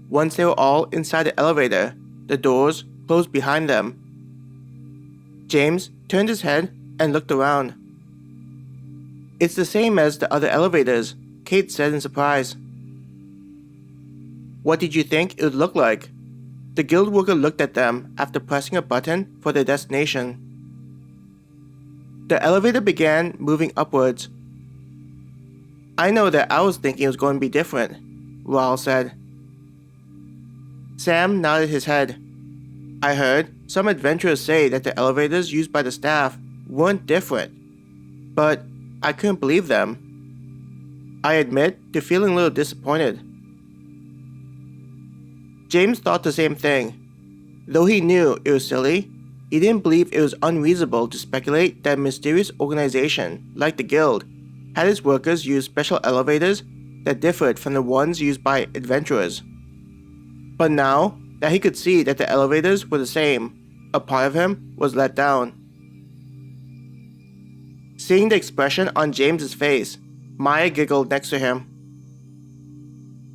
Once they were all inside the elevator, the doors closed behind them. James turned his head and looked around. "It's the same as the other elevators," Kate said in surprise. "What did you think it would look like?" The guild worker looked at them after pressing a button for their destination. The elevator began moving upwards. "I know that I was thinking it was going to be different," Raul said. Sam nodded his head. "I heard some adventurers say that the elevators used by the staff weren't different, but I couldn't believe them. I admit to feeling a little disappointed." James thought the same thing. Though he knew it was silly, he didn't believe it was unreasonable to speculate that a mysterious organization, like the Guild, had its workers use special elevators that differed from the ones used by adventurers. But now that he could see that the elevators were the same, a part of him was let down. Seeing the expression on James's face, Maya giggled next to him.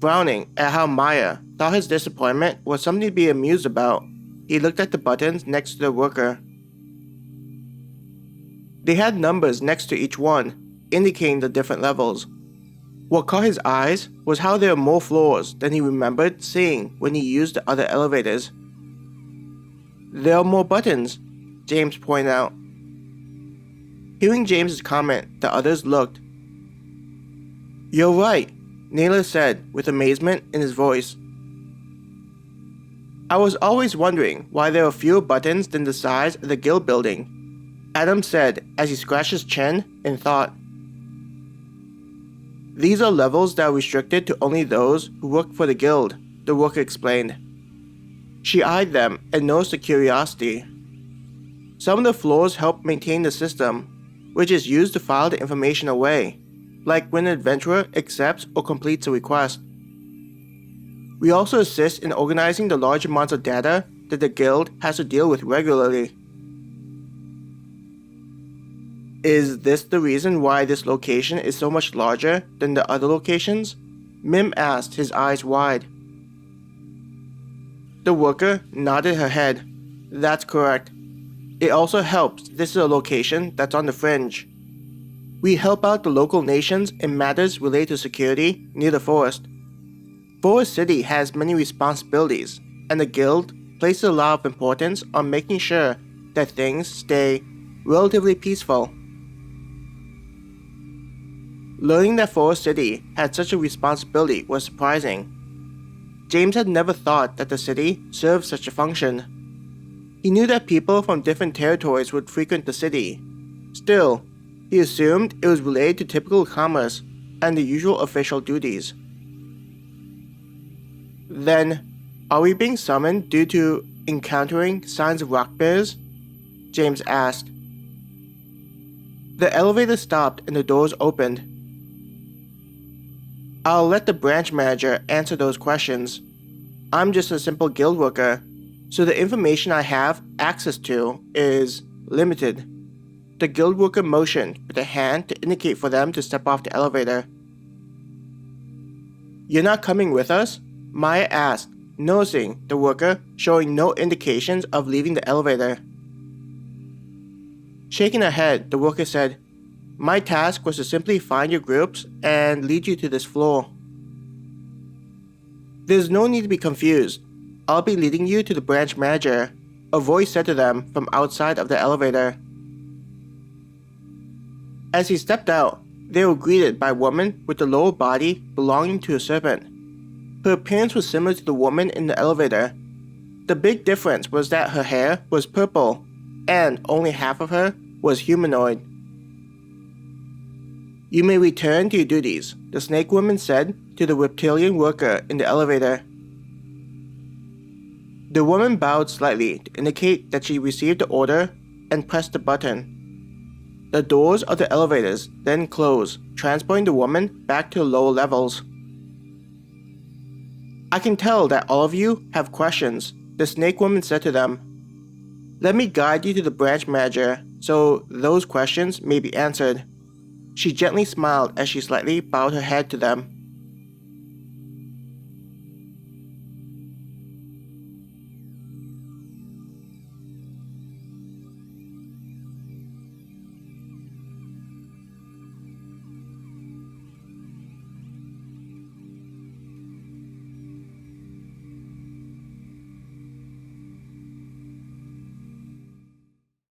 Frowning at how Maya thought his disappointment was something to be amused about, he looked at the buttons next to the worker. They had numbers next to each one, indicating the different levels. What caught his eyes was how there were more floors than he remembered seeing when he used the other elevators. "There are more buttons," James pointed out. Hearing James's comment, the others looked. "You're right," Naylor said with amazement in his voice. "I was always wondering why there were fewer buttons than the size of the guild building," Adam said as he scratched his chin in thought. "These are levels that are restricted to only those who work for the guild," the worker explained. She eyed them and noticed a curiosity. Some of the floors help maintain the system, which is used to file the information away, like when an adventurer accepts or completes a request. "We also assist in organizing the large amounts of data that the guild has to deal with regularly." "Is this the reason why this location is so much larger than the other locations?" Mim asked, his eyes wide. The worker nodded her head. "That's correct. It also helps this is a location that's on the fringe. We help out the local nations in matters related to security near the forest. Forest City has many responsibilities, and the guild places a lot of importance on making sure that things stay relatively peaceful." Learning that Forest City had such a responsibility was surprising. James had never thought that the city served such a function. He knew that people from different territories would frequent the city. Still, he assumed it was related to typical commerce and the usual official duties. "Then, are we being summoned due to encountering signs of rock bears?" James asked. The elevator stopped and the doors opened. "I'll let the branch manager answer those questions. I'm just a simple guild worker, so the information I have access to is limited." The guild worker motioned with a hand to indicate for them to step off the elevator. "You're not coming with us?" Maya asked, noticing the worker showing no indications of leaving the elevator. Shaking her head, the worker said, "My task was to simply find your groups and lead you to this floor." "There's no need to be confused. I'll be leading you to the branch manager," a voice said to them from outside of the elevator. As he stepped out, they were greeted by a woman with the lower body belonging to a serpent. Her appearance was similar to the woman in the elevator. The big difference was that her hair was purple, and only half of her was humanoid. "You may return to your duties," the snake woman said to the reptilian worker in the elevator. The woman bowed slightly to indicate that she received the order and pressed the button. The doors of the elevators then closed, transporting the woman back to the lower levels. "I can tell that all of you have questions," the snake woman said to them. "Let me guide you to the branch manager so those questions may be answered." She gently smiled as she slightly bowed her head to them.